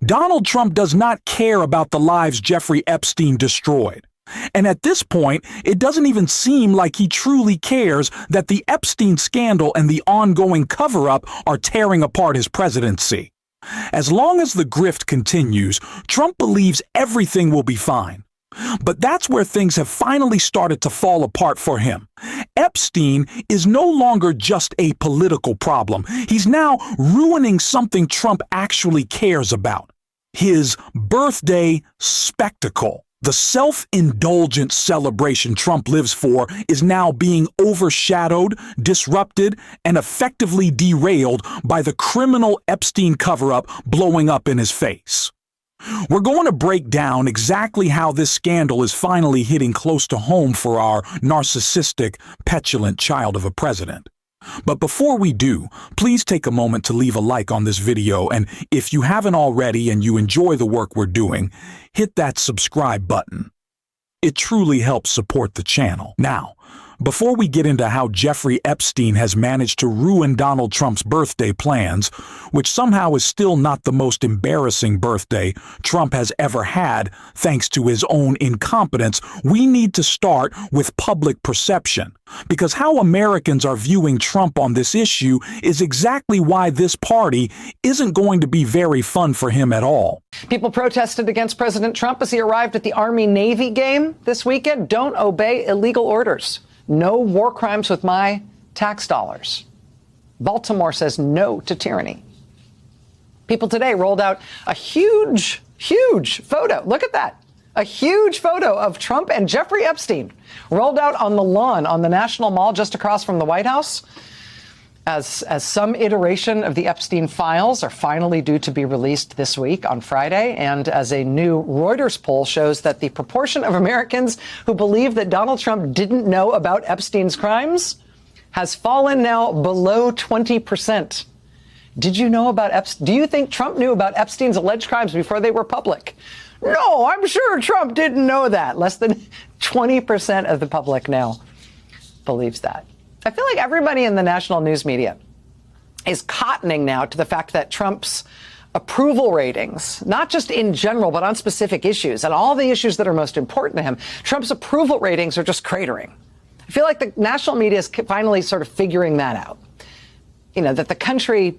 Donald Trump does not care about the lives Jeffrey Epstein destroyed. And at this point, it doesn't even seem like he truly cares that the Epstein scandal and the ongoing cover-up are tearing apart his presidency. As long as the grift continues, Trump believes everything will be fine. But that's where things have finally started to fall apart for him. Epstein is no longer just a political problem. He's now ruining something Trump actually cares about: his birthday spectacle. The self-indulgent celebration Trump lives for is now being overshadowed, disrupted, and effectively derailed by the criminal Epstein cover-up blowing up in his face. We're going to break down exactly how this scandal is finally hitting close to home for our narcissistic, petulant child of a president. But before we do, please take a moment to leave a like on this video, and if you haven't already and you enjoy the work we're doing, hit that subscribe button. It truly helps support the channel. Now, before we get into how Jeffrey Epstein has managed to ruin Donald Trump's birthday plans, which somehow is still not the most embarrassing birthday Trump has ever had thanks to his own incompetence, we need to start with public perception. Because how Americans are viewing Trump on this issue is exactly why this party isn't going to be very fun for him at all. People protested against President Trump as he arrived at the Army-Navy game this weekend. Don't obey illegal orders. No war crimes with my tax dollars. Baltimore says no to tyranny. People today rolled out a huge photo. Look at that. A huge photo of Trump and Jeffrey Epstein rolled out on the lawn on the National Mall just across from the White House. As some iteration of the Epstein files are finally due to be released this week on Friday, and as a new Reuters poll shows that the proportion of Americans who believe that Donald Trump didn't know about Epstein's crimes has fallen now below 20%. Did you know about Epstein? Do you think Trump knew about Epstein's alleged crimes before they were public? No, I'm sure Trump didn't know that. Less than 20% of the public now believes that. I feel like everybody in the national news media is cottoning now to the fact that Trump's approval ratings, not just in general, but on specific issues and all the issues that are most important to him, Trump's approval ratings are just cratering. I feel like the national media is finally sort of figuring that out. You know, that the country,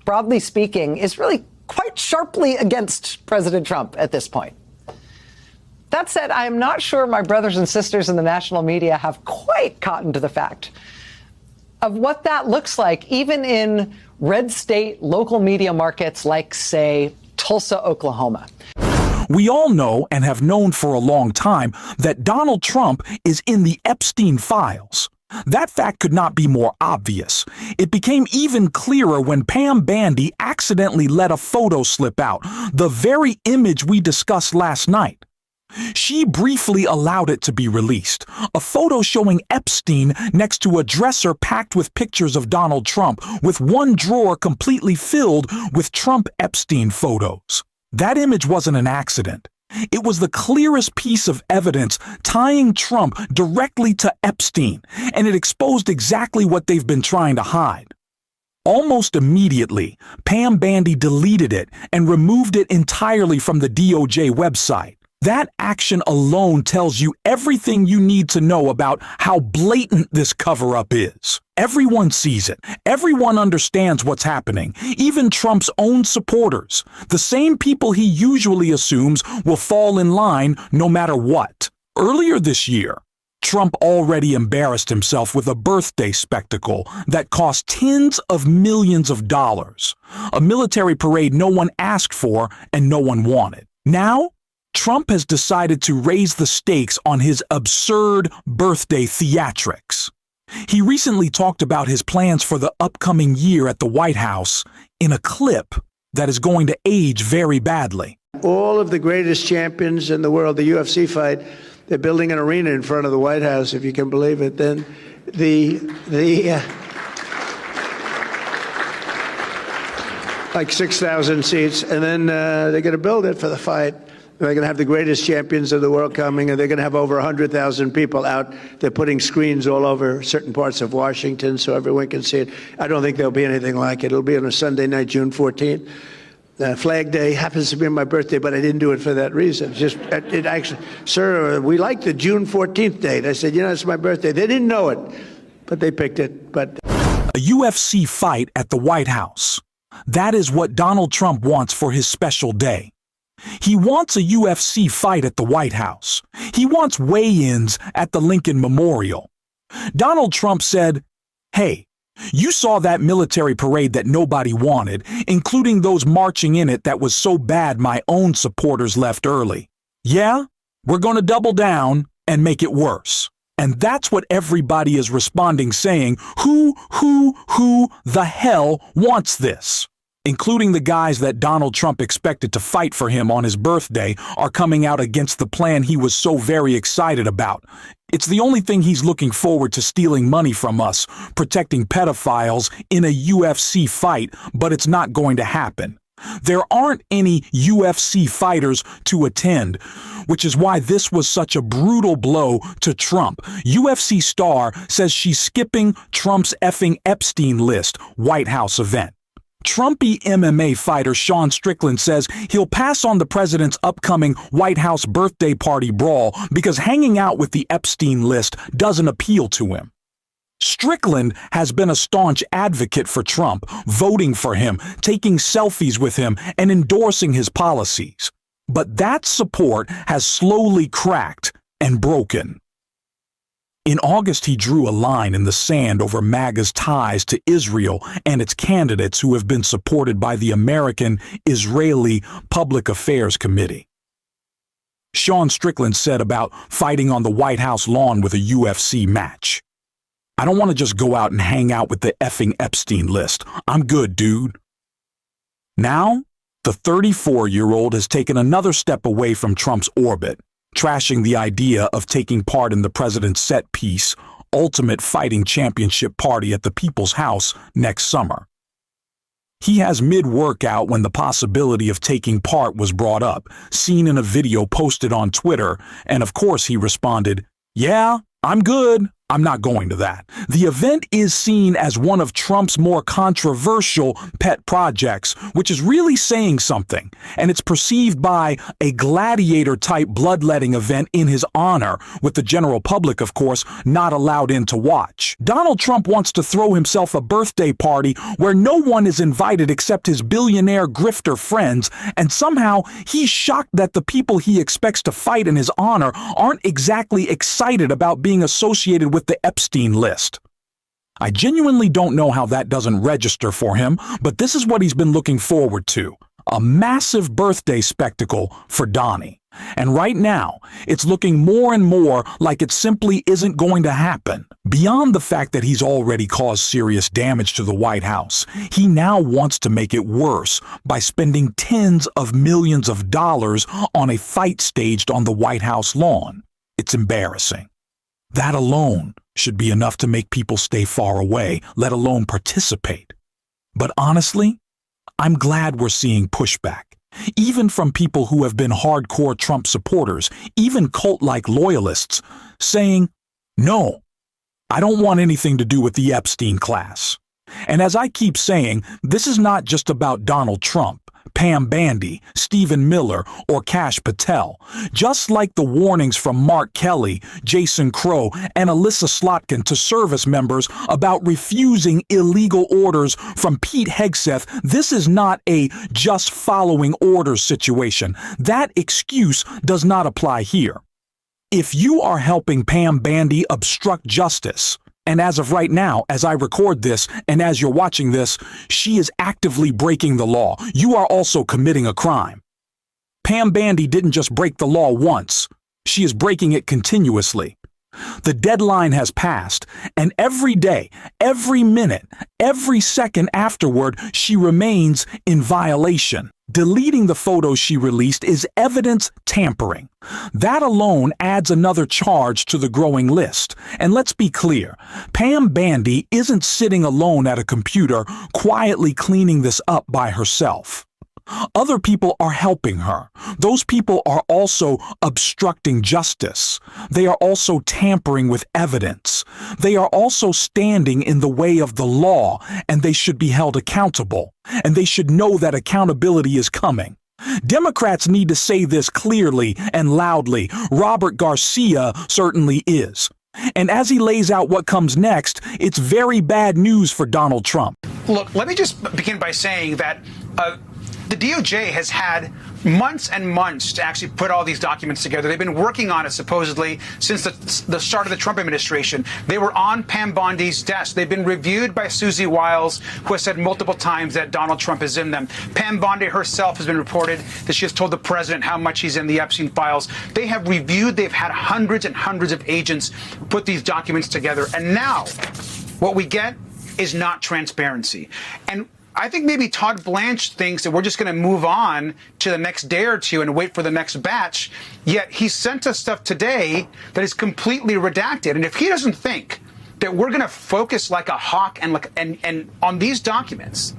broadly speaking, is really quite sharply against President Trump at this point. That said, I am not sure my brothers and sisters in the national media have quite cottoned to the fact of what that looks like, even in red state local media markets like, say, Tulsa, Oklahoma. We all know and have known for a long time that Donald Trump is in the Epstein files. That fact could not be more obvious. It became even clearer when Pam Bandy accidentally let a photo slip out, the very image we discussed last night. She briefly allowed it to be released, a photo showing Epstein next to a dresser packed with pictures of Donald Trump, with one drawer completely filled with Trump-Epstein photos. That image wasn't an accident. It was the clearest piece of evidence tying Trump directly to Epstein, and it exposed exactly what they've been trying to hide. Almost immediately, Pam Bandy deleted it and removed it entirely from the DOJ website. That action alone tells you everything you need to know about how blatant this cover-up is. Everyone sees it. Everyone understands what's happening. Even Trump's own supporters. The same people he usually assumes will fall in line no matter what. Earlier this year, Trump already embarrassed himself with a birthday spectacle that cost tens of millions of dollars. A military parade no one asked for and no one wanted. Now, Trump has decided to raise the stakes on his absurd birthday theatrics. He recently talked about his plans for the upcoming year at the White House in a clip that is going to age very badly. All of the greatest champions in the world, the UFC fight, they're building an arena in front of the White House, if you can believe it. Then like 6,000 seats, and then they're going to build it for the fight. They're going to have the greatest champions of the world coming, and they're going to have over 100,000 people out. They're putting screens all over certain parts of Washington so everyone can see it. I don't think there'll be anything like it. It'll be on a Sunday night, June 14th. Flag Day happens to be my birthday, but I didn't do it for that reason. Just it actually, sir, we like the June 14th date. I said, it's my birthday. They didn't know it, but they picked it. But a UFC fight at the White House. That is what Donald Trump wants for his special day. He wants a UFC fight at the White House. He wants weigh-ins at the Lincoln Memorial. Donald Trump said, "Hey, you saw that military parade that nobody wanted, including those marching in it that was so bad my own supporters left early. Yeah, we're going to double down and make it worse." And that's what everybody is responding, saying, who the hell wants this? Including the guys that Donald Trump expected to fight for him on his birthday are coming out against the plan he was so very excited about. It's the only thing he's looking forward to, stealing money from us, protecting pedophiles in a UFC fight, but it's not going to happen. There aren't any UFC fighters to attend, which is why this was such a brutal blow to Trump. UFC star says she's skipping Trump's effing Epstein list White House event. Trumpy MMA fighter Sean Strickland says he'll pass on the president's upcoming White House birthday party brawl because hanging out with the Epstein list doesn't appeal to him. Strickland has been a staunch advocate for Trump, voting for him, taking selfies with him, and endorsing his policies. But that support has slowly cracked and broken. In August, he drew a line in the sand over MAGA's ties to Israel and its candidates who have been supported by the American-Israeli Public Affairs Committee. Sean Strickland said about fighting on the White House lawn with a UFC match, "I don't want to just go out and hang out with the effing Epstein list. I'm good, dude." Now, the 34-year-old has taken another step away from Trump's orbit, trashing the idea of taking part in the president's set piece, Ultimate Fighting Championship party at the People's House next summer. He has mid-workout when the possibility of taking part was brought up, seen in a video posted on Twitter, and of course he responded, "Yeah, I'm good. I'm not going to that." The event is seen as one of Trump's more controversial pet projects, which is really saying something, and it's perceived by a gladiator-type bloodletting event in his honor, with the general public, of course, not allowed in to watch. Donald Trump wants to throw himself a birthday party where no one is invited except his billionaire grifter friends, and somehow he's shocked that the people he expects to fight in his honor aren't exactly excited about being associated with the Epstein list. I genuinely don't know how that doesn't register for him, but this is what he's been looking forward to. A massive birthday spectacle for Donnie. And right now, it's looking more and more like it simply isn't going to happen. Beyond the fact that he's already caused serious damage to the White House, he now wants to make it worse by spending tens of millions of dollars on a fight staged on the White House lawn. It's embarrassing. That alone should be enough to make people stay far away, let alone participate. But honestly, I'm glad we're seeing pushback, even from people who have been hardcore Trump supporters, even cult-like loyalists, saying, "No, I don't want anything to do with the Epstein class." And as I keep saying, this is not just about Donald Trump, Pam Bandy, Stephen Miller, or Kash Patel. Just like the warnings from Mark Kelly, Jason Crow, and Alyssa Slotkin to service members about refusing illegal orders from Pete Hegseth, this is not a just following orders situation. That excuse does not apply here. If you are helping Pam Bandy obstruct justice, and as of right now, as I record this, and as you're watching this, she is actively breaking the law. You are also committing a crime. Pam Bandy didn't just break the law once. She is breaking it continuously. The deadline has passed, and every day, every minute, every second afterward, she remains in violation. Deleting the photos she released is evidence tampering. That alone adds another charge to the growing list. And let's be clear, Pam Bandy isn't sitting alone at a computer quietly cleaning this up by herself. Other people are helping her. Those people are also obstructing justice. They are also tampering with evidence. They are also standing in the way of the law, and they should be held accountable. And they should know that accountability is coming. Democrats need to say this clearly and loudly. Robert Garcia certainly is. And as he lays out what comes next, it's very bad news for Donald Trump. Look, let me just begin by saying that the DOJ has had months and months to actually put all these documents together. They've been working on it supposedly since the start of the Trump administration. They were on Pam Bondi's desk. They've been reviewed by Susie Wiles, who has said multiple times that Donald Trump is in them. Pam Bondi herself has been reported that she has told the president how much he's in the Epstein files. They have reviewed, they've had hundreds and hundreds of agents put these documents together. And now what we get is not transparency. And I think maybe Todd Blanche thinks that we're just going to move on to the next day or two and wait for the next batch. Yet he sent us stuff today that is completely redacted. And if he doesn't think that we're going to focus like a hawk and on these documents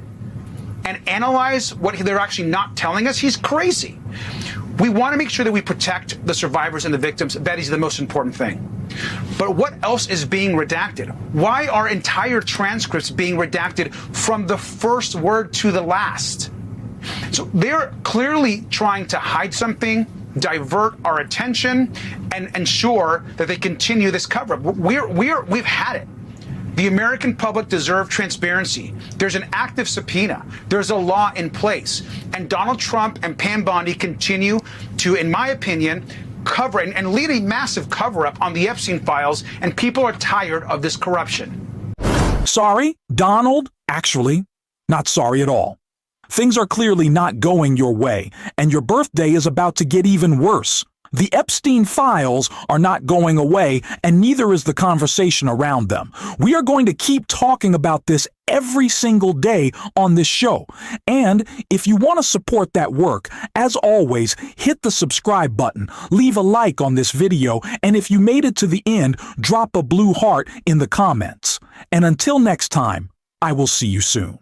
and analyze what they're actually not telling us, he's crazy. We want to make sure that we protect the survivors and the victims. That is the most important thing. But what else is being redacted? Why are entire transcripts being redacted from the first word to the last? So they're clearly trying to hide something, divert our attention, and ensure that they continue this cover-up. We've had it. The American public deserve transparency. There's an active subpoena. There's a law in place. And Donald Trump and Pam Bondi continue to, in my opinion, cover and lead a massive cover-up on the Epstein files, and people are tired of this corruption. Sorry, Donald? Actually, not sorry at all. Things are clearly not going your way, and your birthday is about to get even worse. The Epstein files are not going away, and neither is the conversation around them. We are going to keep talking about this every single day on this show. And if you want to support that work, as always, hit the subscribe button, leave a like on this video, and if you made it to the end, drop a blue heart in the comments. And until next time, I will see you soon.